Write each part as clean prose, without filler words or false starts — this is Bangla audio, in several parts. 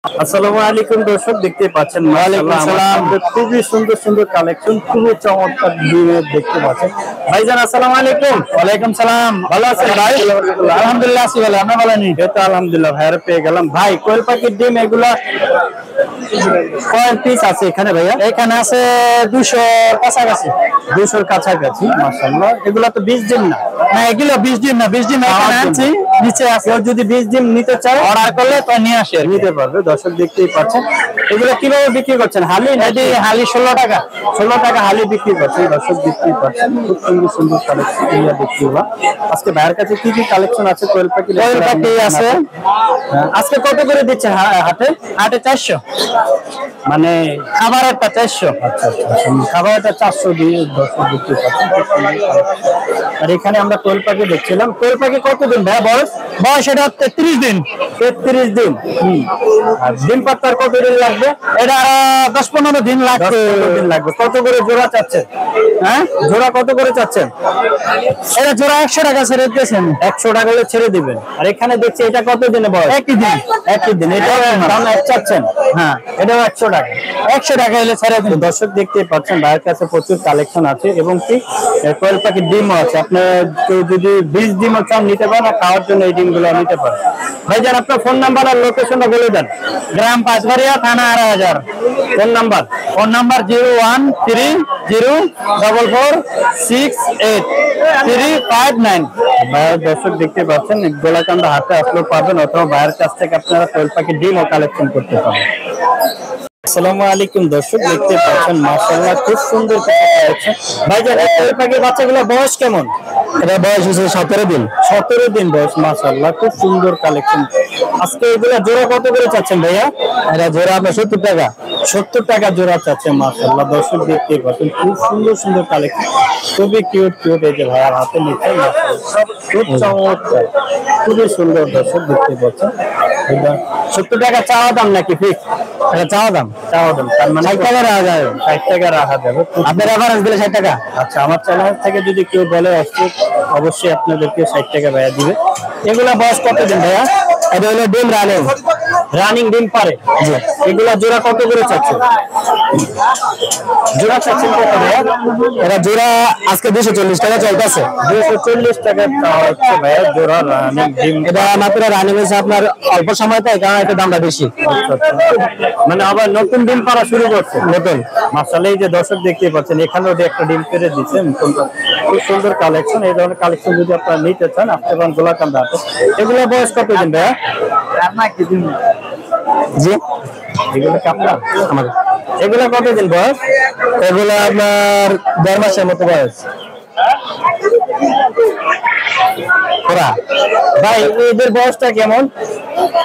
আসসালামু আলাইকুম দর্শক, দেখতে পাচ্ছেন মাশাআল্লাহ খুবই সুন্দর সুন্দর কালেকশন, খুবই চমৎকার ডিমের দেখতে পাচ্ছেন। ভাইজান আসসালামু আলাইকুম। ওয়ালাইকুম সালাম। ভালো আছেন ভাই? আলহামদুলিল্লাহ আছি ভালো। আপনি ভালো আছেন? এই তো আলহামদুলিল্লাহ ভাইয়ার পেয়ে গেলাম। ভাই কোয়েল পাখির ডিম এগুলা কয় পিস আছে এখানে ভাইয়া? এখানে আছে 200 কাছাকাছি। 200 কাছাকাছি মাশাআল্লাহ। এগুলা তো 20 ডিম না? না, এগুলো 20 ডিম না, 20 ডিম এখানে আনছি, নিচে আছে। কেউ যদি 20 ডিম নিতে চায় অর্ডার করলে তো নিয়ে আসে, নিতে পারবে। দর্শক দেখতেই পাচ্ছেন। এগুলো কিভাবে বিক্রি করছেন? হালি নাকি? হালি 16 টাকা। 16 টাকা হালি বিক্রি করছেন। দর্শক দেখতেই পাচ্ছেন, খুব সুন্দর সুন্দর কালেকশন বিক্রি হলো। আজকে ভাইয়ের কাছে কি কি কালেকশন আছে? কোয়েল পাখি আছে। আজকে কত করে দিচ্ছেন হাটে? হাটে 400, মানে খাবার একটা 400। আচ্ছা আচ্ছা, খাবার একটা 400 দিয়ে দর্শক দেখতে পাচ্ছেন। আর এখানে আমরা কোয়েল পাখি দেখছিলাম। কোয়েল পাখি কতদিন ভাইয়া বয়স? বয়স এটা 33 দিন। 33 দিন। আর ডিম পাতার কতদিন লাগবে? এটা 10-15 দিন লাগবে। 10-15 দিন লাগবে। কত করে জোড়া চাচ্ছেন? হ্যাঁ, জোড়া কত করে চাচ্ছেন? এটা জোড়া 100 টাকা ছেড়ে দিয়েছেন। 100 টাকা হলে ছেড়ে দিবেন। আর এখানে দেখছি এটা কত দিনে বয়স? একই দিন। একই দিন। এটা দাম এক চাচ্ছেন? হ্যাঁ, এটাও 100 টাকা। 100 টাকা হলে ছেড়ে দিন। দর্শক দেখতে পাচ্ছেন ভাইয়ের কাছে প্রচুর কালেকশন আছে এবং কি কোয়েল পাখির ডিমও আছে। আপনার কেউ যদি 20 ডিমও চান নিতে পারেন, আর খাওয়ার জন্য এই ডিমগুলো নিতে পারেন। ভাইজান আপনার ফোন নাম্বার আর লোকেশনটা বলে দেন। গ্রাম পাঁচবাড়িয়া, থানা 8000। Phone number 01304468359। ভাইয়ের দর্শক দেখতে পাচ্ছেন, গোলাকান্দা হাটে আসলেও পাবেন, অথবা ভাইয়ের কাছ থেকে আপনারা কোয়েল পাখির ডিমও কালেকশন করতে পারেন। আসসালামু আলাইকুম দর্শক, দেখতে পাচ্ছেন মাশাআল্লাহ খুব সুন্দর কালেকশন। ভাইজান এই কোয়েল পাখির বাচ্চাগুলো বয়স কেমন? এটা বয়স হচ্ছে 17 দিন। 17 দিন বয়স। মাশাআল্লাহ খুব সুন্দর কালেকশন। আজকে এগুলো জোড়া কত করে চাচ্ছেন ভাইয়া? এটা জোড়া আপনার 70 টাকা। 70 টাকা জোড়া চাচ্ছে। মাশাআল্লাহ দর্শক দেখতে পাচ্ছেন, খুব সুন্দর সুন্দর কালেকশন, খুবই কিউট কিউট। এই যে ভাইয়ার হাতে নিচ্ছে, খুব চমৎকার, খুবই সুন্দর। দর্শক দেখতে পাচ্ছেন 70 টাকা চাওয়া দাম নাকি ফিক্স? এটা চাওয়া দাম। চাওয়া দাম, তার মানে 60 টাকা রাখা যাবে। 60 টাকা রাখা যাবে। আপনার এভারেজ দিলে 60 টাকা। আচ্ছা, আমার চ্যানেল থেকে যদি কেউ বলে আসছে, অবশ্যই আপনাদেরকে 60 টাকা ভাইয়া দিবে। এগুলা বয়স কতদিন ভাইয়া? এটা হলো ডিম রানিং। রানিং ডিম পারে? জি। এগুলা জোড়া কত করে চাচ্ছে? জোড়া চাচ্ছেন কত ভাইয়া? এটা জোড়া আজকে 240 টাকা চলতেছে। 240 টাকা চাওয়া হচ্ছে ভাইয়া জোড়া রানিং ডিম। এটা মাত্র রানিং হয়েছে আপনার অল্প সময়, তাই কারণ এটা দামটা বেশি। মানে আবার নতুন ডিম পাড়া শুরু করছে নতুন। মাশাআল্লাহ। এই যে দর্শক দেখতে পাচ্ছেন, এখানেও একটা ডিম পেড়ে দিচ্ছেন। খুব সুন্দর কালেকশন। এই ধরনের কালেকশন যদি আপনারা নিতে চান, আপনি এবং গোলাকান্দা হাটে। এগুলো বয়স কতদিন ভাইয়া? জি, এগুলো কি আপনার? আমাদের। এগুলো কতদিন বয়স? এগুলো আপনার 1.5 মাসের মতো বয়স। ওরা ভাই এদের বয়সটা কেমন?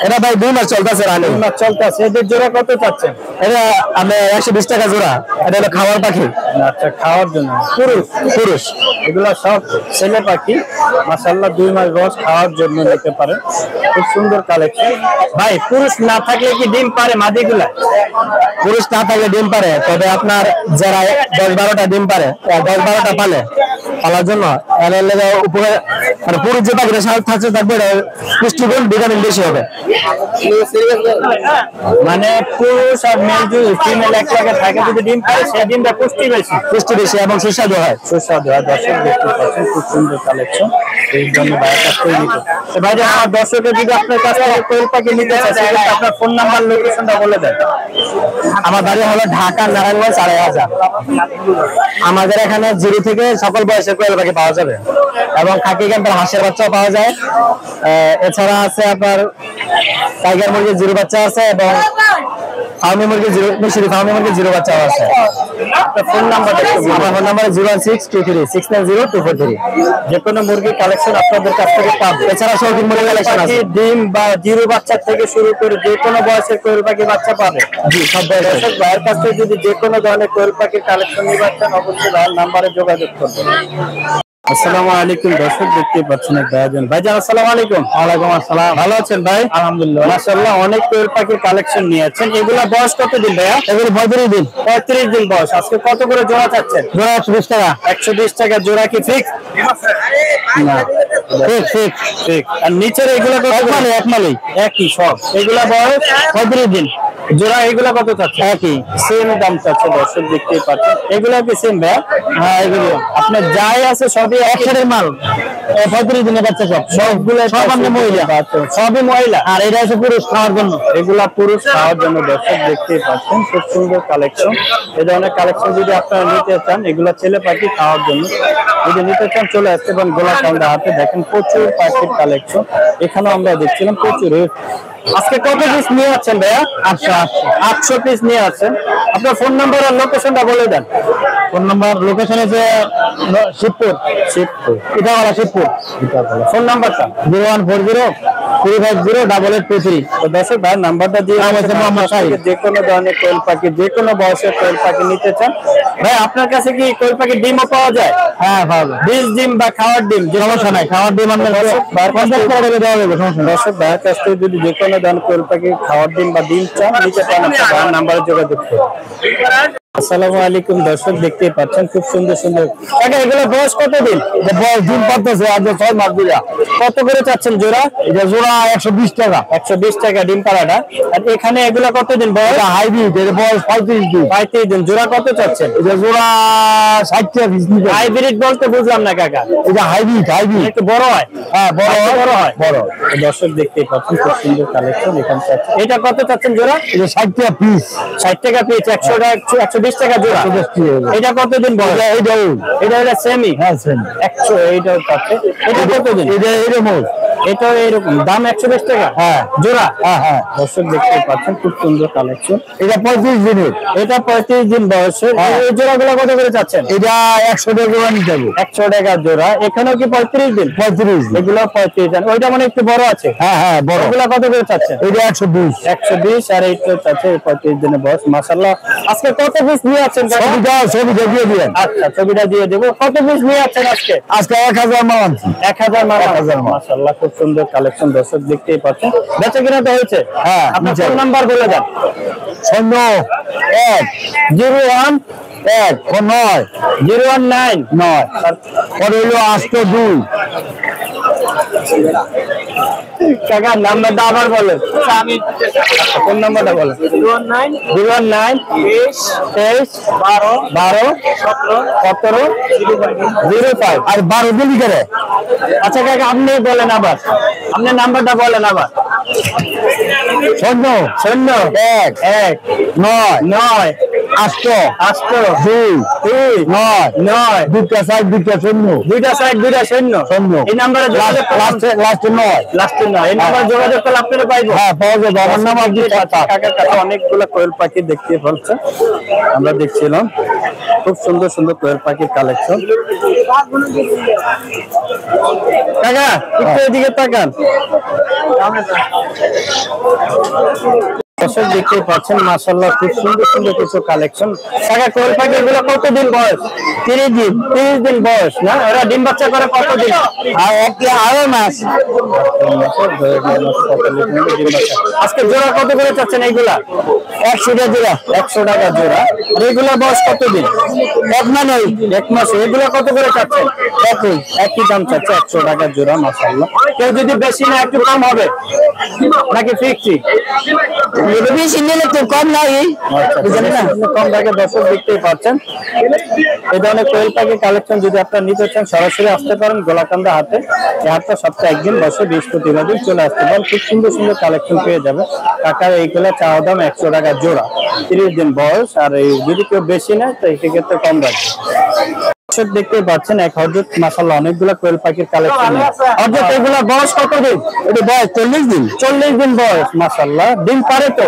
এটা ভাই 2 মাস চলতেছে রানিং। 2 মাস চলতেছে। এদের জোড়া কত চাচ্ছেন? এটা আমি 120 টাকা জোড়া। এটা হলো খাওয়ার পাখি। আচ্ছা, খাওয়ার জন্য পুরুষ পুরুষ। এগুলা সব ছেলে পাখি। মাশাআল্লাহ 2 মাস বয়স, খাওয়ার জন্য নিতে পারে। খুব সুন্দর কালেকশন। ভাই পুরুষ না থাকলে কি ডিম পারে মাদিগুলা? পুরুষ না থাকলে ডিম পারে, তবে আপনার যারা 10-12টা ডিম পারে, 10-12টা পালে, পালার জন্য উপরে মানে পুরুষ যে পাখিটা সাথে থাকছে থাকবে, পুষ্টিগুণ ভিটামিন বেশি হবে। মানে পুরুষ আর মেল যদি ফিমেল একলাগে থাকে, যদি ডিম পারে সেই ডিমটা পুষ্টি বেশি এবং সুস্বাদু হয়। সুস্বাদু হয়। দর্শক দেখতে পাচ্ছেন, খুব সুন্দর কালেকশন। এই জন্য ভাইয়ের কাছ থেকে নিতে। তো ভাইজান আমার দর্শকের যদি আপনার কাছ থেকে কোয়েল পাখি নিতে চায়, সেক্ষেত্রে আপনার ফোন নাম্বার লোকেশনটা বলে দেন। আমার বাড়ি হলো ঢাকা নারায়ণগঞ্জ 4500। আমাদের এখানে 0 থেকে সকল বয়সের কোয়েল পাখি পাওয়া যাবে, এবং খাকি ক্যাম্পের হাঁসের বাচ্চাও পাওয়া যায়। এছাড়া আছে আপনার টাইগার মুরগির 0 বাচ্চা আছে, এবং ফার্মি মুরগির 0 বাচ্চাও আছে। ফোন নাম্বার আমার ফোন নাম্বার 01623690243। যে কোনো মুরগির কালেকশন আপনাদের কাছ থেকে পাবেন। এছাড়া শৌখিন মুরগি কালেকশন আছে। ডিম বা 0 বাচ্চা থেকে শুরু করে যে কোনো বয়সের কোয়েল পাখি বাচ্চা পাবে। জি, সব বয়সের। ভাইয়ের কাছ থেকে যদি যে কোনো ধরনের কোয়েল পাখির কালেকশন নিতে চান, অবশ্যই ভাইয়ের নাম্বারে যোগাযোগ করবেন। আসসালামু আলাইকুম দর্শক, দেখতে পাচ্ছেন এক ভাইজান। ভাইজান আসসালামু আলাইকুম। ওয়ালাইকুম আসসালাম। ভালো আছেন ভাই? আলহামদুলিল্লাহ। মাশাআল্লাহ, অনেক কোয়েল পাখির কালেকশন নিয়ে আছেন। এগুলা বয়স কত দিন ভাইয়া? এগুলো 35 দিন। 35 দিন বয়স। আজকে কত করে জোড়া চাচ্ছেন? জোড়া 120 টাকা। 120 টাকা জোড়া। কি ফিক্স? না, ঠিক। ঠিক। আর নিচের এগুলা কত? এক মালি একই সব। এগুলা বয়স 35 দিন জোড়া। এগুলা কত চাচ্ছেন? একই সেম দাম চাচ্ছে দর্শক, দেখতেই পাচ্ছেন। এগুলা কি সেম ভাইয়া? হ্যাঁ, এগুলো আপনার যাই আছে সবই একসাথে মাল। 35 দিনের বাচ্চা সব সবগুলো সব আপনি মহিলা, সবই মহিলা। আর এটা হচ্ছে পুরুষ খাওয়ার জন্য। এগুলা পুরুষ খাওয়ার জন্য দর্শক, দেখতেই পাচ্ছেন। খুব সুন্দর কালেকশন। এই ধরনের কালেকশন যদি আপনারা নিতে চান, এগুলা ছেলে পাখি খাওয়ার জন্য যদি নিতে চান চলে আসতে এবং গোলাকান্দা হাতে দেখেন প্রচুর পাখির কালেকশন। এখানেও আমরা দেখছিলাম প্রচুর। আজকে কত পিস নিয়ে আছেন ভাইয়া? 800 পিস নিয়ে আছেন। আপনার ফোন নাম্বার আর লোকেশনটা বলে দেন। ফোন নাম্বার লোকেশন আছে শিবপুর। ইটাওয়ালা শিবপুর। ফোন নাম্বারটা 0140-350-8823। তো দর্শক ভাই নাম্বারটা দিয়ে যে কোনো ধরনের কোয়েল পাখি, যে কোনো বয়সের কোয়েল পাখি নিতে চান ভাই, আপনার কাছে কি কোয়েল পাখির ডিমও পাওয়া যায়? হ্যাঁ, পাওয়া যায়। বীজ ডিম বা খাওয়ার ডিম, যে সমস্যা নাই, খাওয়ার ডিম আপনার দর্শক ভাইয়ের কাছ থেকে যদি যে কোনো ধরনের কোয়েল পাখি খাওয়ার ডিম বা ডিম চান নিতে চান, আপনার নাম্বারে যোগাযোগ করুন। আসসালামু আলাইকুম দর্শক, দেখতেই পাচ্ছেন খুব সুন্দর সুন্দর। এগুলো বয়স কত দিন? বয়স ডিম পারতেছে আজ 6 মাস দিলা। কত করে চাচ্ছেন জোড়া? এটা জোড়া 120 টাকা। 120 টাকা ডিম পাড়াটা। আর এখানে এগুলো কত দিন বয়স? হাইব্রিড, এর বয়স 35 দিন। 35 দিন। জোড়া কত চাচ্ছেন? এটা জোড়া 60 টাকা পিস নিতে। হাইব্রিড বলতে বুঝলাম না কাকা। এটা হাইব্রিড একটু বড় হয়। হ্যাঁ, বড় হয়। দর্শক দেখতেই পাচ্ছেন খুব সুন্দর কালেকশন এখানে চাচ্ছেন। এটা কত চাচ্ছেন জোড়া? এটা 60 টাকা পিস। 60 টাকা পিস। 120 টাকা জোড়া। এটা কতদিন বয়স? এটা সেমি। হ্যাঁ, সেম। 100 এইটাও চাচ্ছে। এটা কতদিন? এটা মোট এটা এরকম দাম 120 টাকা। হ্যাঁ, জোড়া। হ্যাঁ। দর্শক দেখতে পাচ্ছেন খুব সুন্দর কালেকশন। এটা 35 দিনের। এটা 35 দিন বয়সের। এই জোড়াগুলো কত করে চাচ্ছেন? এটা 100 টাকা জোড়া নিতে হবে। 100 টাকা জোড়া। এখানেও কি 35 দিন? 35। এগুলো 35 দিন। ওইটা মানে একটু বড় আছে। হ্যাঁ, বড়। এগুলো কত করে চাচ্ছেন? এটা 120। 120। আর এইটা চাচ্ছে 35 দিনের বয়স। মাশাআল্লাহ, আজকে কত পিস নিয়ে আছেন? ছবিটা দিয়ে দিবেন। আচ্ছা, ছবিটা দিয়ে দেবো। কত পিস নিয়ে আছেন আজকে? 1000 মাল আনছি। 1000 মাল। মাশাআল্লাহ, খুব সুন্দর কালেকশন দর্শক দেখতেই পাচ্ছেন। বেচা কিনা তো হয়েছে। হ্যাঁ, আপনার ফোন নাম্বার বলে দেন। 0119 পরে হইলো 82। কাকা নাম্বারটা আবার বলেন। ফোন নাম্বারটা বলেন। 019 23 12 17 05। আর 12 দিলি করে। আচ্ছা কাকা, আপনি বলেন আবার, আপনার নাম্বারটা বলেন আবার। 0 1 9 9 8 8 2 9 9 দুইটা সাইড দুইটা শূন্য। দুইটা সাইড দুইটা শূন্য। এই নাম্বারে যোগাযোগ লাস্টে 9। লাস্টে 9। এই নাম্বারে যোগাযোগ করলে আপনারা পাইবো। হ্যাঁ, পাওয়া যাবে। আমার নাম আব্দুল ফাত্তাহ। কাকার কাছে অনেকগুলো কোয়েল পাখি দেখতে পাচ্ছেন, আমরা দেখছিলাম। খুব সুন্দর সুন্দর কোয়েল পাখির কালেকশন। কাকা একটু এদিকে তাকান। দর্শক দেখতেই পাচ্ছেন মাশাআল্লাহ খুব সুন্দর সুন্দর কিছু কালেকশন। কাকা কোয়েল পাখিগুলো কতদিন বয়স? 30 দিন। 30 দিন বয়স না? ওরা ডিম বাচ্চা করে কতদিন? আর আড়াই মাস। আজকে জোড়া কত করে চাচ্ছেন এইগুলা? 100 টাকা জোড়া। 100 টাকা জোড়া। আর এগুলা বয়স কতদিন? 1 মাস। 1 মাস। এগুলা কত করে চাচ্ছেন? একই দাম চাচ্ছে, 100 টাকা জোড়া। মাশাআল্লাহ, কেউ যদি বেশি না একটু কম হবে নাকি ফিক্সই? বেশি নিলে তো কম লাগে। কম দামে দর্শক দেখতেই পাচ্ছেন। এই ধরনের কোয়েল পাখি কালেকশন যদি আপনারা নিতে চান সরাসরি আসতে পারেন গোলাকান্দা হাটে। এই হাটটা সপ্তাহে একদিন বসে, বৃহস্পতিবার দিন চলে আসতে পারেন। খুব সুন্দর সুন্দর কালেকশন পেয়ে যাবে। কাকার এইগুলো চাওয়া দাম 100 টাকা জোড়া। 30 দিন বয়স। আর এই যদি কেউ বেশি নেয় তো সেক্ষেত্রে কম রাখবে। দেখতে পাচ্ছেন এক হযরত মাশাআল্লাহ অনেকগুলো কোয়েল পাখির কালেকশন। হযরত এগুলা বয়স কত দিন? এটা বয়স 40 দিন। 40 দিন বয়স। মাশাআল্লাহ, ডিম পারে তো?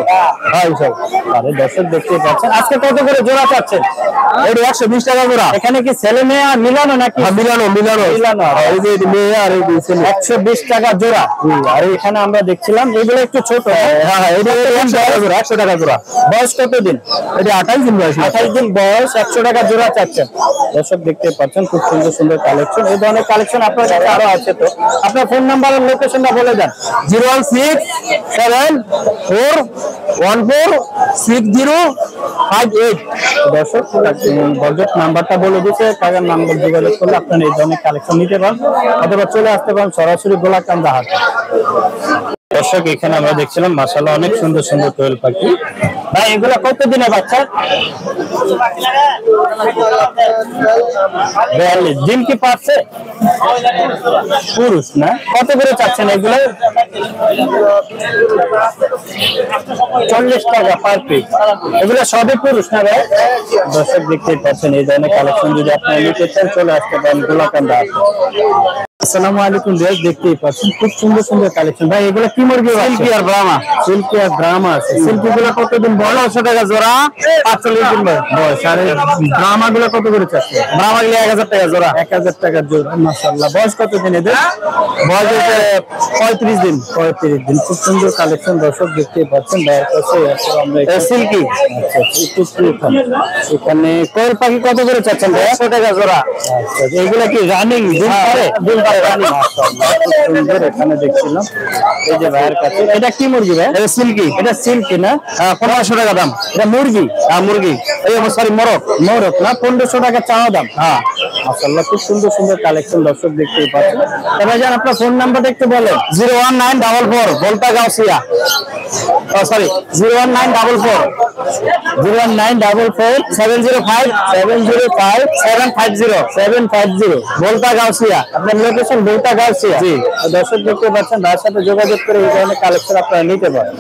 হ্যাঁ, সব আরে দর্শক দেখতে পাচ্ছেন। আজকে কত করে জোড়া চাচ্ছেন? এটা 120 টাকা জোড়া। এখানে কি ছেলে মেয়ে মিলানো নাকি? মিলানো। এই যে মেয়ে আর এই ছেলে। 120 টাকা জোড়া। আর এখানে আমরা দেখছিলাম এগুলো একটু ছোট। হ্যাঁ, এটা 100 টাকা জোড়া। বয়স কত দিন? এটা 28 দিন বয়স। 28 দিন বয়স। 100 টাকা জোড়া চাচ্ছেন। দর্শক দেখতে পাচ্ছেন খুব সুন্দর সুন্দর কালেকশন। এই ধরনের কালেকশন আপনার কাছে আরো আছে, তো আপনার ফোন নাম্বার আর লোকেশনটা বলে দেন। 016714605 দর্শক বজেট নাম্বারটা বলে দিচ্ছে, টাকার নাম্বার যোগাযোগ করলে আপনারা এই ধরনের কালেকশন নিতে পারেন অথবা চলে আসতে পারেন সরাসরি গোলাকান্দা হাট। দর্শক এখানে আমরা দেখছিলাম মাশাআল্লাহ অনেক সুন্দর সুন্দর কোয়েল পাখি। ভাই এগুলা কত দিনের বাচ্চা? 42 দিন কি পারছে? পুরুষ না? কত করে চাচ্ছেন এগুলো? 40 টাকা পার পিস। এগুলো সবই পুরুষ না ভাই? দর্শক দেখতেই পাচ্ছেন এই ধরনের কালেকশন যদি আপনারা নিতে চান চলে আসতে পারেন গোলাকান্দা হাট। আসসালামু আলাইকুম ভাই, দেখতেই পাচ্ছেন খুব সুন্দর সুন্দর কালেকশন। ভাই এগুলো কি মুরগি? সিল্কি আর ব্রাহ্মা। সিল্কি আর ব্রাহ্মা আছে। সিল্কি গুলো কতদিন বয়স? 900 টাকা জোড়া, 45 দিন বয়স। আর ব্রাহ্মা গুলো কত করে চাচ্ছে? ব্রাহ্মা গুলো 1000 টাকা জোড়া। 1000 টাকা জোড়া। মাশাআল্লাহ। বয়স কতদিন এদের? বয়স হচ্ছে 35 দিন। 35 দিন। খুব সুন্দর কালেকশন দর্শক দেখতেই পাচ্ছেন ভাইয়ের কাছে। এরপর আমরা সিল্কি। এখানে কোয়েল পাখি কত করে চাচ্ছেন? 100 টাকা জোড়া। আচ্ছা, এগুলা কি রানিং ডিম পারে? ডিম পারে রানিং। মাশাআল্লাহ খুব সুন্দর। এখানে দেখছিলাম এই যে ভাইয়ের কাছে। এটা কি মুরগি ভাই? এটা সিল্কি। এটা সিল্কি না? 1500 টাকা দাম। এটা মুরগি? মুরগি। এই সরি মোরগ। মোরগ না? 1500 টাকা চাওয়া দাম। হ্যাঁ মাশাআল্লাহ খুব সুন্দর সুন্দর কালেকশন দর্শক দেখতেই পাচ্ছেন। তবে জান আপনার ফোন নাম্বারটা একটু বলেন। 01944 বলতা গাউসিয়া। সরি 01944 705 বলতা গাউসিয়া। আপনার লোকেশন বলতা গাউসিয়া। জি। দর্শক দেখতে পাচ্ছেন, তার সাথে যোগাযোগ করে এই ধরনের কালেকশন আপনারা নিতে পারেন।